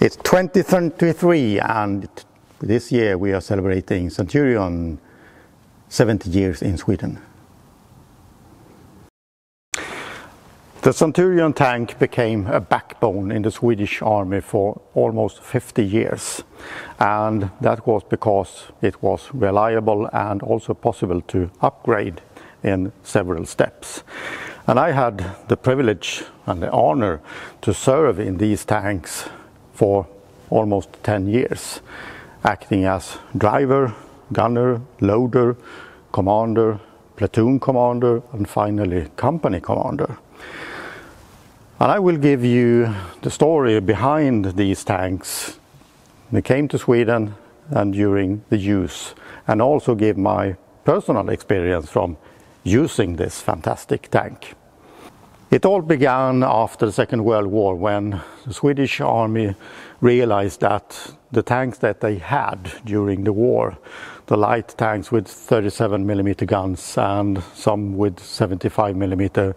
It's 2023 and this year we are celebrating Centurion 70 years in Sweden. The Centurion tank became a backbone in the Swedish army for almost 50 years, and that was because it was reliable and also possible to upgrade in several steps. And I had the privilege and the honor to serve in these tanks for almost 10 years, acting as driver, gunner, loader, commander, platoon commander, and finally company commander. And I will give you the story behind these tanks. They came to Sweden and during the use, and also give my personal experience from using this fantastic tank. It all began after the Second World War, when the Swedish army realized that the tanks that they had during the war, the light tanks with 37mm guns and some with 75mm,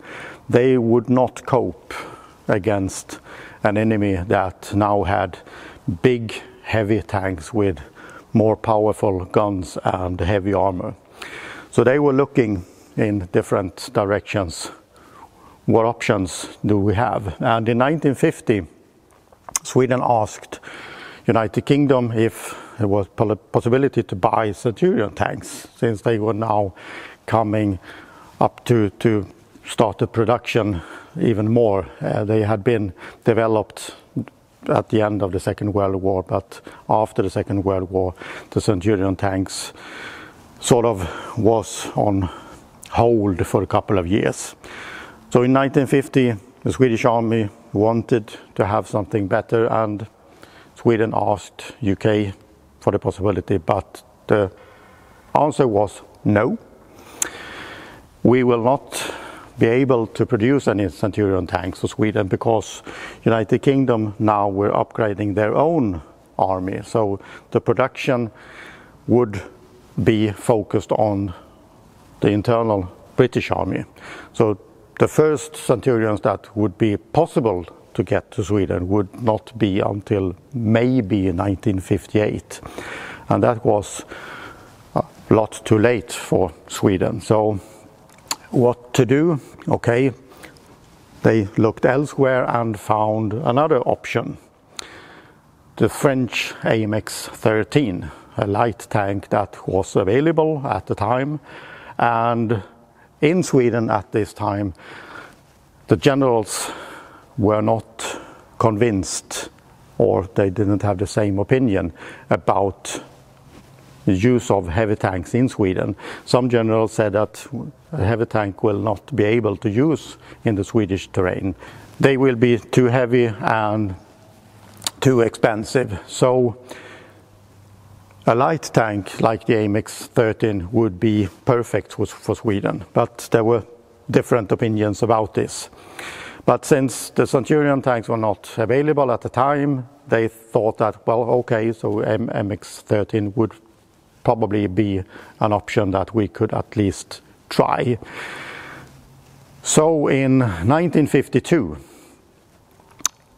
they would not cope against an enemy that now had big, heavy tanks with more powerful guns and heavy armor. So they were looking in different directions. What options do we have? And in 1950, Sweden asked United Kingdom if there was a possibility to buy Centurion tanks, since they were now coming up to start the production even more. They had been developed at the end of the Second World War, but after the Second World War, the Centurion tanks sort of was on hold for a couple of years. So in 1950, the Swedish army wanted to have something better, and Sweden asked UK for the possibility, but the answer was no. We will not be able to produce any Centurion tanks for Sweden because United Kingdom now were upgrading their own army. So the production would be focused on the internal British army. So the first Centurions that would be possible to get to Sweden would not be until maybe 1958. And that was a lot too late for Sweden. So what to do? Okay, they looked elsewhere and found another option. The French AMX-13, a light tank that was available at the time. And in Sweden at this time, the generals were not convinced, or they didn't have the same opinion about the use of heavy tanks in Sweden. Some generals said that a heavy tank will not be able to use in the Swedish terrain. They will be too heavy and too expensive. So a light tank like the AMX-13 would be perfect for Sweden, but there were different opinions about this. But since the Centurion tanks were not available at the time, they thought that, well, okay, so AMX-13 would probably be an option that we could at least try. So in 1952,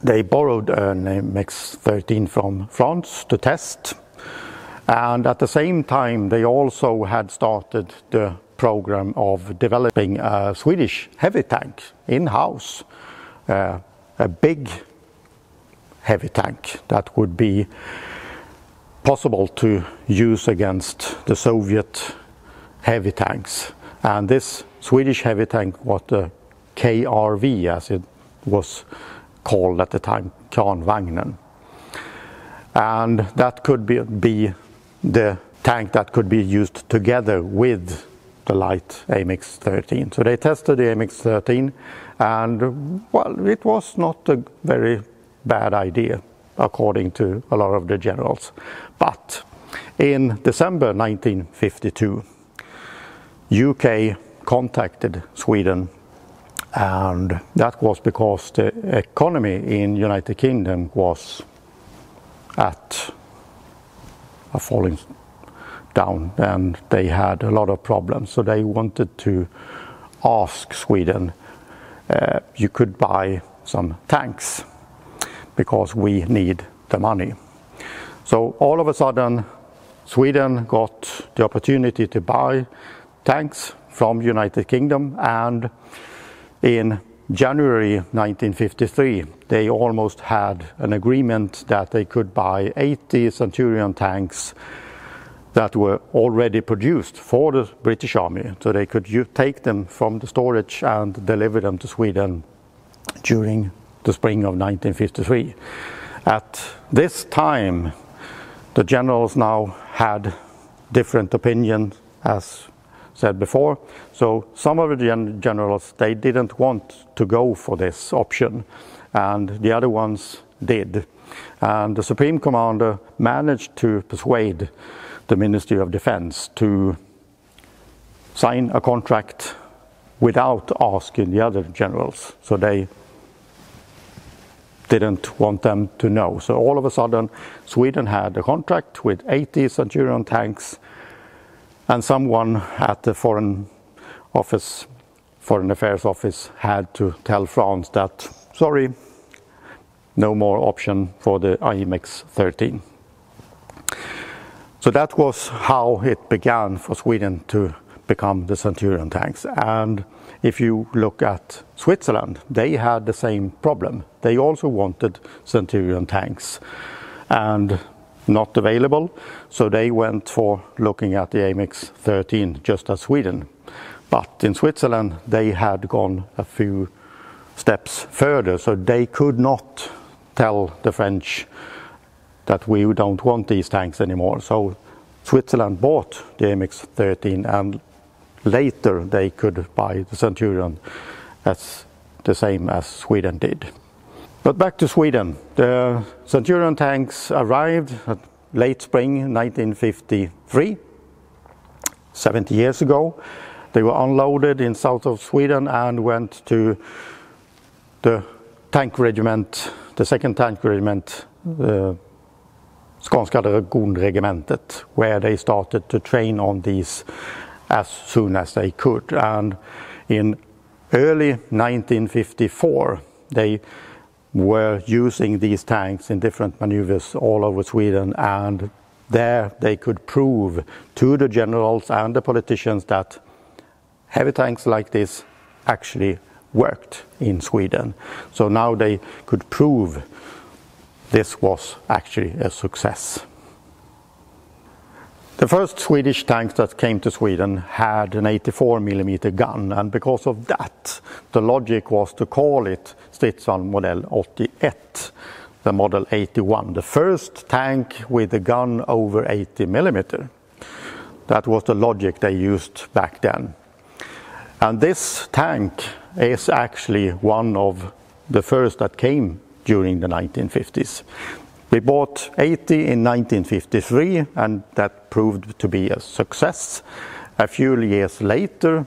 they borrowed an AMX-13 from France to test. And at the same time, they also had started the program of developing a Swedish heavy tank in-house, a big heavy tank that would be possible to use against the Soviet heavy tanks. And this Swedish heavy tank was the KRV, as it was called at the time, Kranvagnen. And that could be the tank that could be used together with the light AMX-13. So they tested the AMX-13, and well, it was not a very bad idea, according to a lot of the generals. But in December 1952, UK contacted Sweden, and that was because the economy in United Kingdom was at a falling down, and they had a lot of problems. So they wanted to ask Sweden, you could buy some tanks because we need the money. So all of a sudden, Sweden got the opportunity to buy tanks from United Kingdom, and in January 1953 they almost had an agreement that they could buy 80 Centurion tanks that were already produced for the British Army, so they could take them from the storage and deliver them to Sweden during the spring of 1953. At this time, the generals now had different opinions, as said before. So some of the generals, they didn't want to go for this option, and the other ones did. And the Supreme Commander managed to persuade the Ministry of Defense to sign a contract without asking the other generals. So they didn't want them to know. So all of a sudden, Sweden had a contract with 80 Centurion tanks, and someone at the Foreign Affairs Office had to tell France that, sorry, no more option for the IMX 13. So that was how it began for Sweden to become the Centurion tanks. And if you look at Switzerland, they had the same problem. They also wanted Centurion tanks and not available, so they went for looking at the AMX 13 just as Sweden. But in Switzerland they had gone a few steps further, so they could not tell the French that we don't want these tanks anymore. So Switzerland bought the AMX 13, and later they could buy the Centurion as the same as Sweden did. But back to Sweden. The Centurion tanks arrived at late spring 1953, 70 years ago. They were unloaded in south of Sweden and went to the tank regiment, the 2nd Tank Regiment, the Skånska Dragonregementet, where they started to train on these as soon as they could. And in early 1954, they were using these tanks in different maneuvers all over Sweden, and there they could prove to the generals and the politicians that heavy tanks like this actually worked in Sweden. So now they could prove this was actually a success. The first Swedish tanks that came to Sweden had an 84mm gun, and because of that, the logic was to call it Stridsvagn Modell 81, the Model 81, the first tank with a gun over 80mm. That was the logic they used back then. And this tank is actually one of the first that came during the 1950s. We bought 80 in 1953, and that proved to be a success. A few years later,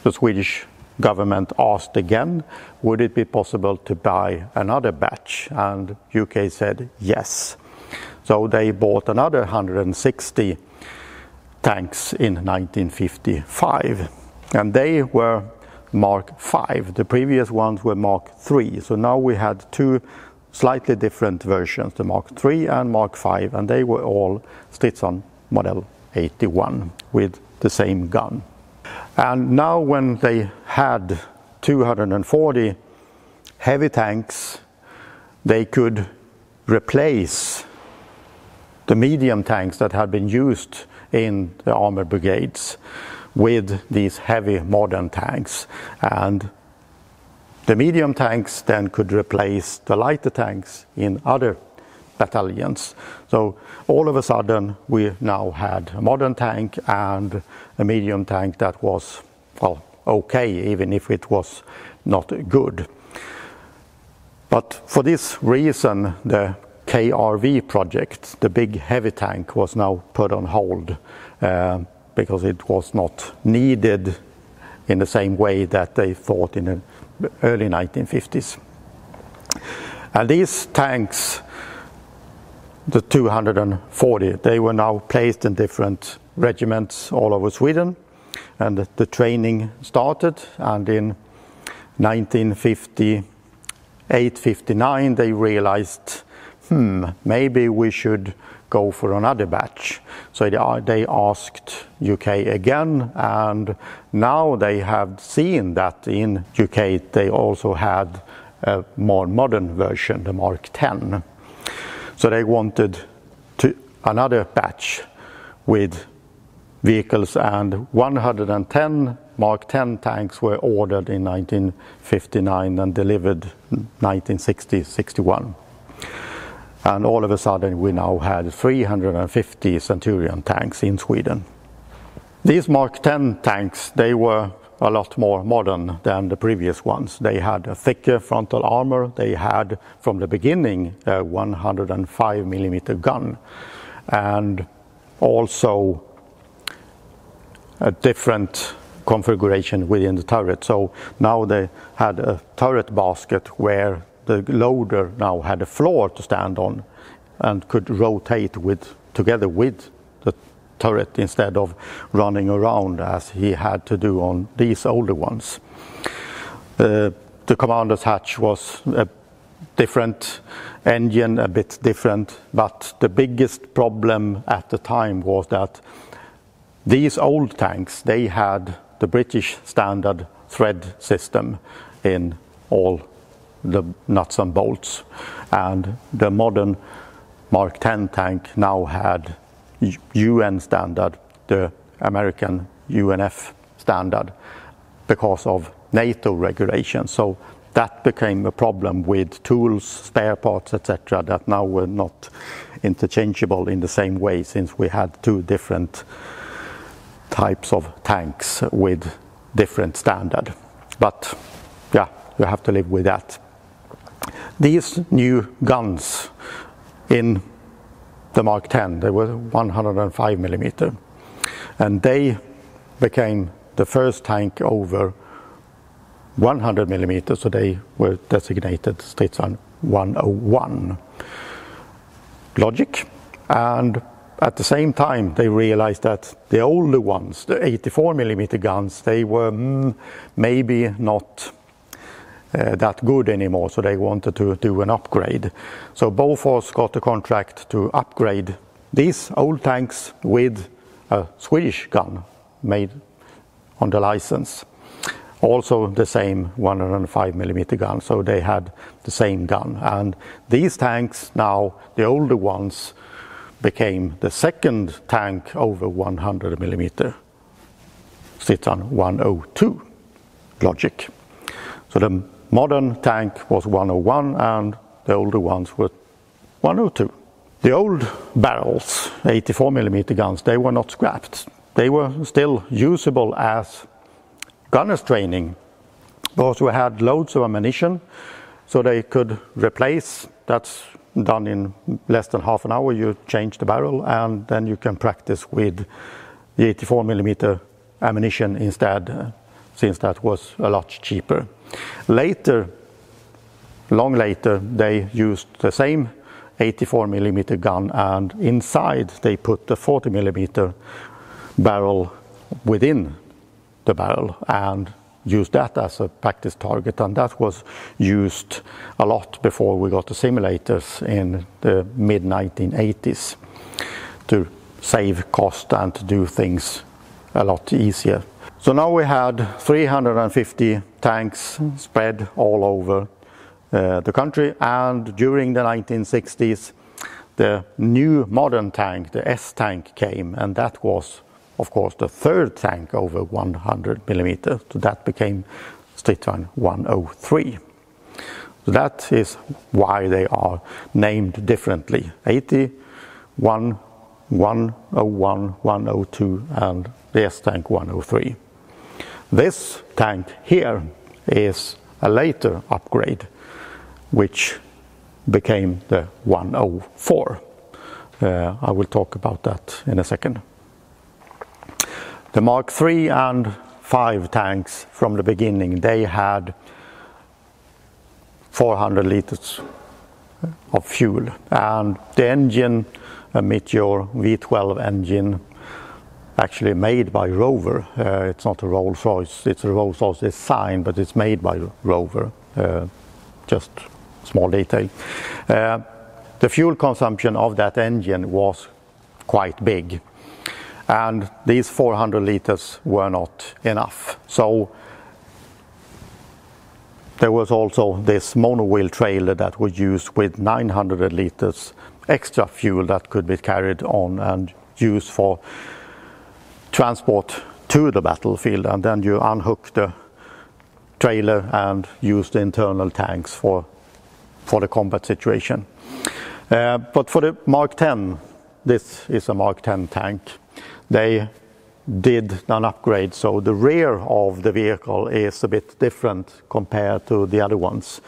the Swedish government asked again, would it be possible to buy another batch? And UK said yes. So they bought another 160 tanks in 1955, and they were Mark V. The previous ones were Mark III. So now we had two slightly different versions, the Mark III and Mark V, and they were all Stridsvagn Model 81 with the same gun. And now when they had 240 heavy tanks, they could replace the medium tanks that had been used in the armored brigades with these heavy modern tanks. And the medium tanks then could replace the lighter tanks in other battalions. So all of a sudden we now had a modern tank and a medium tank that was, well, okay, even if it was not good. But for this reason, the KRV project, the big heavy tank, was now put on hold because it was not needed in the same way that they thought in the early 1950s. And these tanks, the 240, they were now placed in different regiments all over Sweden, and the training started. And in 1958-59 they realized maybe we should go for another batch. So they asked UK again, and now they have seen that in UK they also had a more modern version, the Mark 10. So they wanted another batch with vehicles, and 110 Mark 10 tanks were ordered in 1959 and delivered 1960-61. And all of a sudden we now had 350 Centurion tanks in Sweden. These Mark 10 tanks, they were a lot more modern than the previous ones. They had a thicker frontal armor. They had, from the beginning, a 105mm gun, and also a different configuration within the turret. So now they had a turret basket where the loader now had a floor to stand on and could rotate together with the turret instead of running around as he had to do on these older ones. The commander's hatch was a different engine, a bit different, but the biggest problem at the time was that these old tanks, they had the British standard thread system in all the nuts and bolts, and the modern Mark 10 tank now had UN standard, the American UNF standard, because of NATO regulations. So that became a problem with tools, spare parts, etc., that now were not interchangeable in the same way, since we had two different types of tanks with different standard. But yeah, you have to live with that. These new guns in the Mark 10, they were 105mm, and they became the first tank over 100mm, so they were designated Stridsvagn 101. Logic. And at the same time they realized that the older ones, the 84mm guns, they were maybe not that good anymore, so they wanted to do an upgrade. So Bofors got a contract to upgrade these old tanks with a Swedish gun made on the license. Also the same 105mm gun, so they had the same gun. And these tanks now, the older ones, became the second tank over 100mm, Stridsvagn 102 logic. So the modern tank was 101 and the older ones were 102. The old barrels, 84mm guns, they were not scrapped. They were still usable as gunners training, because we had loads of ammunition, so they could replace. That's done in less than half an hour. You change the barrel and then you can practice with the 84mm ammunition instead, since that was a lot cheaper. Later, long later, they used the same 84mm gun, and inside they put the 40mm barrel within the barrel and used that as a practice target, and that was used a lot before we got the simulators in the mid-1980s to save cost and to do things a lot easier. So now we had 350 tanks spread all over the country, and during the 1960s the new modern tank, the S-tank, came, and that was of course the third tank over 100mm, so that became Stridsvagn 103. So that is why they are named differently: 81, 101, 102 and the S-tank 103. This tank here is a later upgrade, which became the 104. I will talk about that in a second. The Mark 3 and 5 tanks from the beginning, they had 400 liters of fuel, and the engine, a Meteor V12 engine, actually made by Rover. It's not a Rolls-Royce, it's a Rolls-Royce design, but it's made by Rover. Just small detail. the fuel consumption of that engine was quite big, and these 400 liters were not enough. So there was also this monowheel trailer that was used with 900 liters extra fuel that could be carried on and used for transport to the battlefield, and then you unhook the trailer and use the internal tanks for the combat situation. But for the Mark 10, this is a Mark 10 tank. They did an upgrade, so the rear of the vehicle is a bit different compared to the other ones.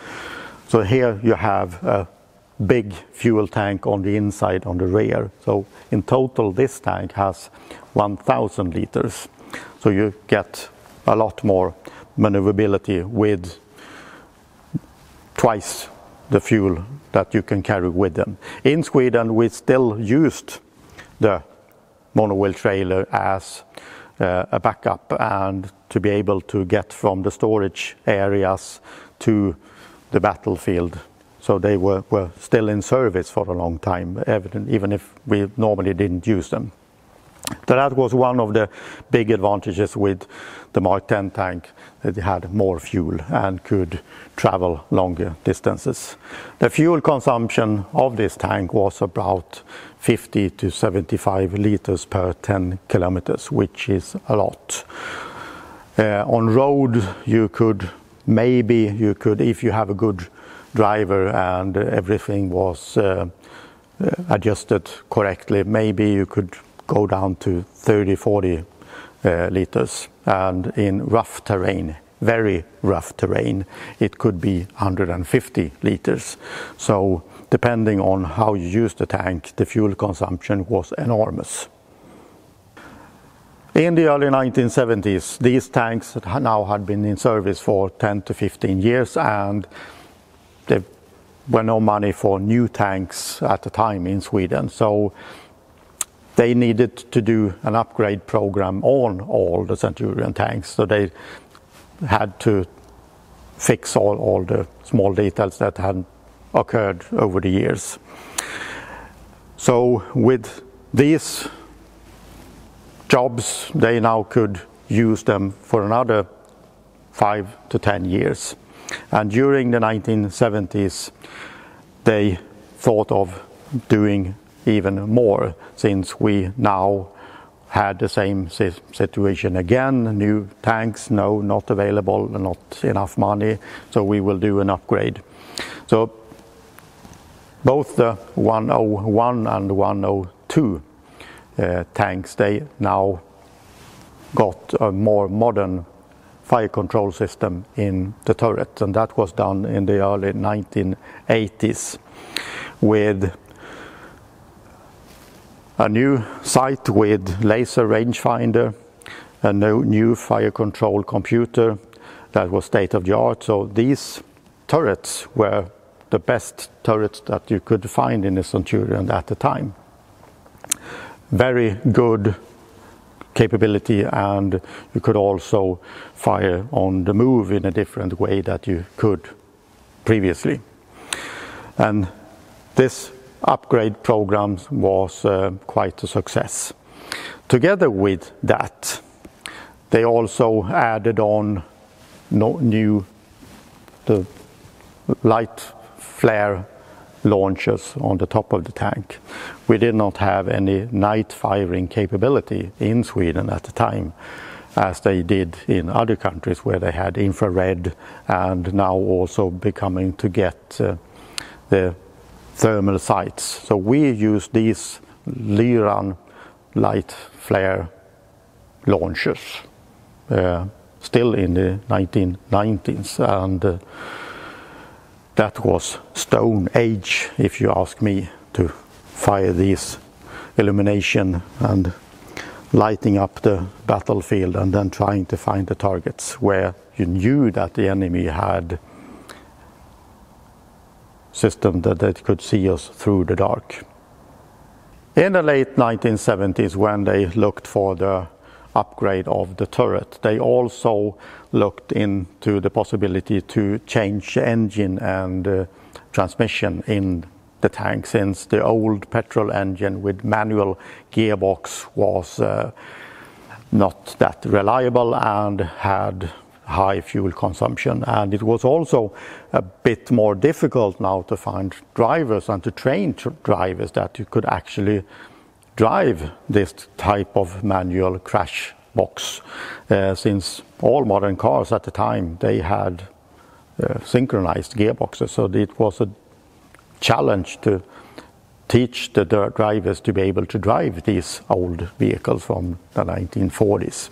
So here you have a big fuel tank on the inside on the rear. So in total this tank has 1,000 liters. So you get a lot more maneuverability with twice the fuel that you can carry with them. In Sweden we still used the monowheel trailer as a backup and to be able to get from the storage areas to the battlefield. So they were still in service for a long time, even if we normally didn't use them. So that was one of the big advantages with the Mark 10 tank, that it had more fuel and could travel longer distances. The fuel consumption of this tank was about 50 to 75 liters per 10 kilometers, which is a lot. On road you could, if you have a good driver and everything was adjusted correctly, maybe you could go down to 30-40 liters, and in rough terrain, very rough terrain, it could be 150 liters. So depending on how you use the tank, the fuel consumption was enormous. In the early 1970s, these tanks now had been in service for 10 to 15 years, and there were no money for new tanks at the time in Sweden. So they needed to do an upgrade program on all the Centurion tanks. So they had to fix all the small details that had occurred over the years. So with these jobs, they now could use them for another 5 to 10 years. And during the 1970s, they thought of doing even more, since we now had the same situation again. New tanks, no, not available, not enough money, so we will do an upgrade. So both the 101 and 102 tanks, they now got a more modern fire control system in the turret, and that was done in the early 1980s with a new sight with laser rangefinder, a new fire control computer that was state of the art. So these turrets were the best turrets that you could find in the Centurion at the time. Very good capability, and you could also fire on the move in a different way that you could previously. And this upgrade program was quite a success. Together with that, they also added on the light flare launchers on the top of the tank. We did not have any night firing capability in Sweden at the time, as they did in other countries where they had infrared, and now also becoming to get the thermal sights. So we use these Lyran light flare launchers still in the 1990s, and that was stone age, if you ask me, to fire these illumination and lighting up the battlefield and then trying to find the targets where you knew that the enemy had system that they could see us through the dark. In the late 1970s, when they looked for the upgrade of the turret, they also looked into the possibility to change the engine and transmission in the tank, since the old petrol engine with manual gearbox was not that reliable and had high fuel consumption. And it was also a bit more difficult now to find drivers and to train drivers that you could actually drive this type of manual crash box, since all modern cars at the time, they had synchronized gearboxes. So it was a challenge to teach the drivers to be able to drive these old vehicles from the 1940s.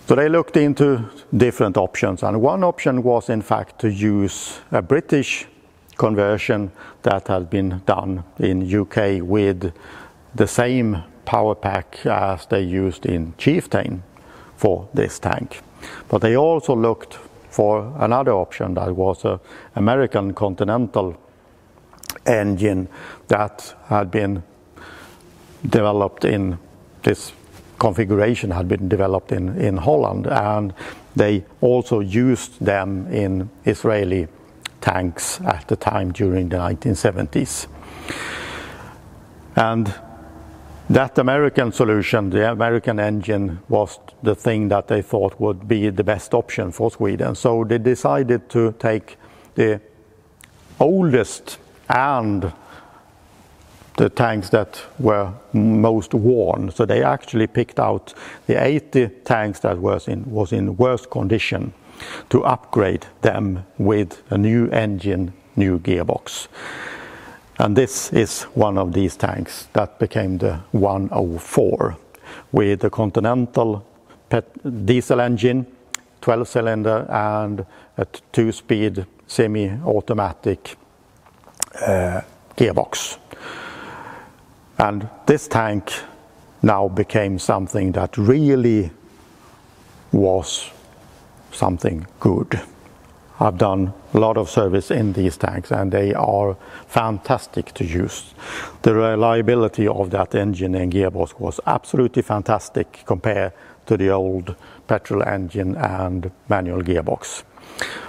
So they looked into different options, and one option was in fact to use a British conversion that had been done in UK with the same power pack as they used in Chieftain for this tank. But they also looked for another option that was an American Continental engine that had been developed in this configuration, had been developed in Holland, and they also used them in Israeli tanks at the time during the 1970s. And that American solution, the American engine, was the thing that they thought would be the best option for Sweden. So they decided to take the oldest and the tanks that were most worn. So they actually picked out the 80 tanks that was in worst condition to upgrade them with a new engine, new gearbox. And this is one of these tanks that became the 104 with the Continental diesel engine, 12-cylinder, and a 2-speed semi-automatic gearbox. And this tank now became something that really was something good. I've done a lot of service in these tanks and they are fantastic to use. The reliability of that engine and gearbox was absolutely fantastic compared to the old petrol engine and manual gearbox.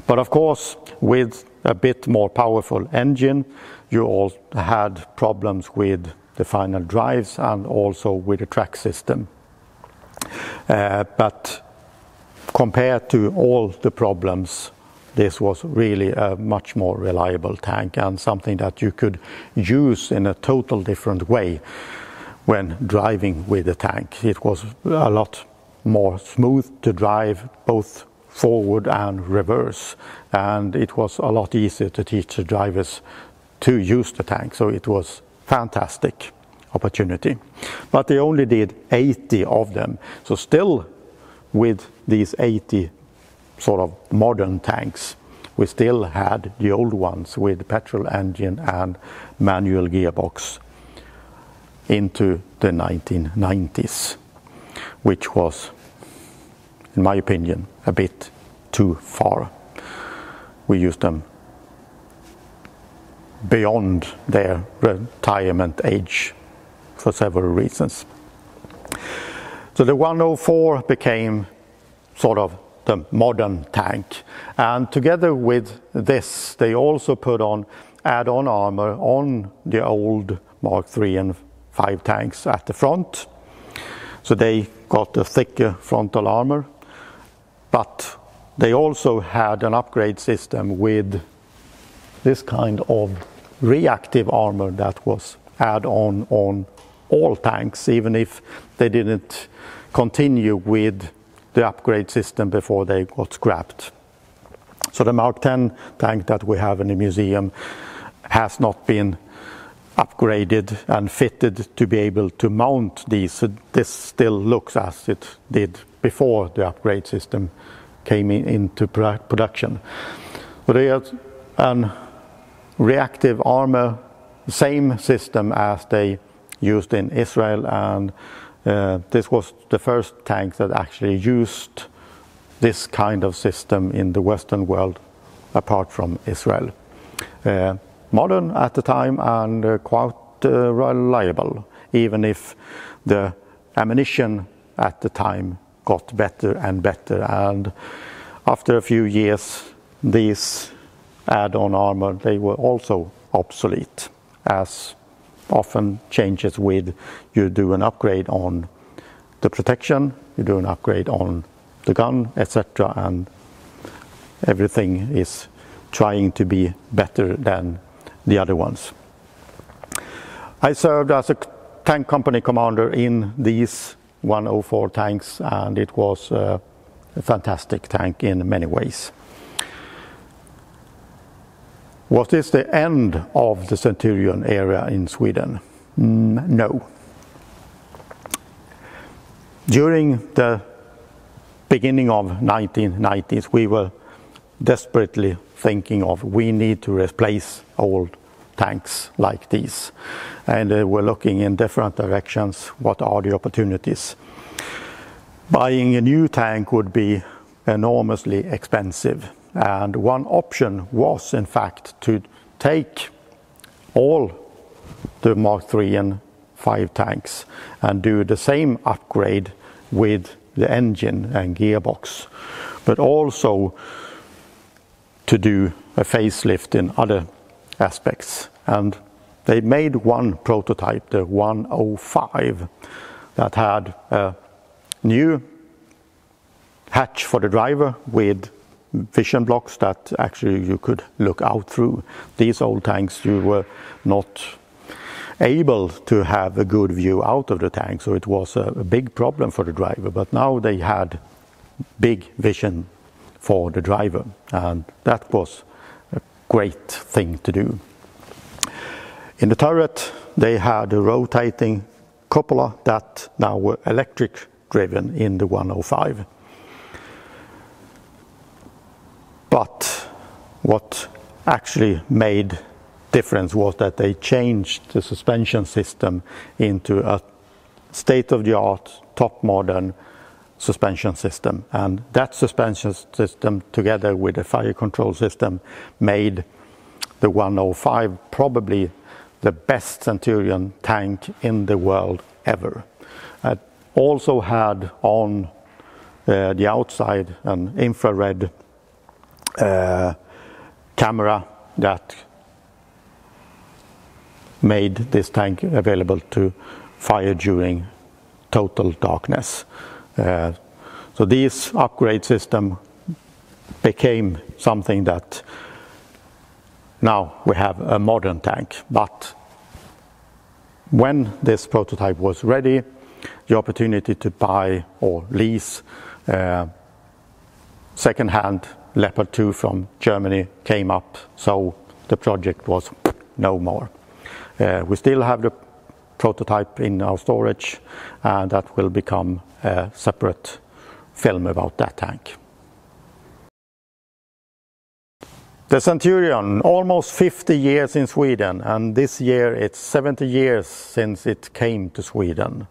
But of course, with a bit more powerful engine, you all had problems with the final drives and also with the track system. But compared to all the problems, this was really a much more reliable tank and something that you could use in a total different way when driving with the tank. It was a lot more smooth to drive both forward and reverse, and it was a lot easier to teach the drivers to use the tank. So it was fantastic opportunity. But they only did 80 of them. So still with these 80 sort of modern tanks, we still had the old ones with petrol engine and manual gearbox into the 1990s, which was, in my opinion, a bit too far. We used them beyond their retirement age for several reasons. So the 104 became sort of the modern tank, and together with this they also put on add-on armor on the old Mark III and 5 tanks at the front. So they got a thicker frontal armor, but they also had an upgrade system with this kind of reactive armor that was add-on on all tanks, even if they didn't continue with the upgrade system before they got scrapped. So the Mark X tank that we have in the museum has not been upgraded and fitted to be able to mount these. So this still looks as it did before the upgrade system came into production. So they have an reactive armor, same system as they used in Israel, and this was the first tank that actually used this kind of system in the Western world apart from Israel. Modern at the time and quite reliable, even if the ammunition at the time got better and better, and after a few years these add-on armor, they were also obsolete, as often changes with you do an upgrade on the protection, you do an upgrade on the gun, etc., and everything is trying to be better than the other ones. I served as a tank company commander in these 104 tanks, and it was a fantastic tank in many ways. Was this the end of the Centurion era in Sweden? No. During the beginning of 1990s, we were desperately thinking of we need to replace old tanks like these, and we're looking in different directions. What are the opportunities? Buying a new tank would be enormously expensive, and one option was in fact to take all the Mark III and V tanks and do the same upgrade with the engine and gearbox, but also to do a facelift in other aspects. And they made one prototype, the 105, that had a new hatch for the driver with vision blocks that actually you could look out through. These old tanks, you were not able to have a good view out of the tank, so it was a big problem for the driver. But now they had big vision for the driver, and that was a great thing to do. In the turret they had a rotating cupola that now were electric driven in the 105. But what actually made difference was that they changed the suspension system into a state-of-the-art, top modern suspension system, and that suspension system together with the fire control system made the 105 probably the best Centurion tank in the world ever. It also had on the outside an infrared camera that made this tank available to fire during total darkness. So this upgrade system became something that now we have a modern tank. But when this prototype was ready, the opportunity to buy or lease second-hand Leopard 2 from Germany came up, so the project was no more. We still have the prototype in our storage, and that will become a separate film about that tank. The Centurion, almost 50 years in Sweden, and this year it's 70 years since it came to Sweden.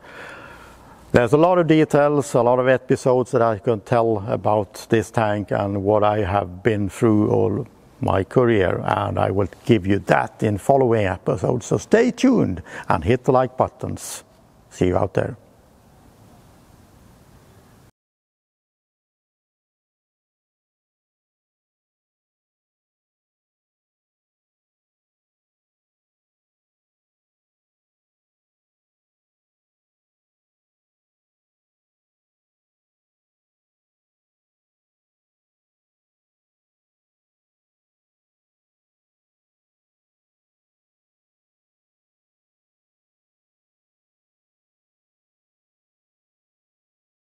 There's a lot of details, a lot of episodes that I can tell about this tank and what I have been through all my career, and I will give you that in following episodes. So stay tuned and hit the like buttons. See you out there.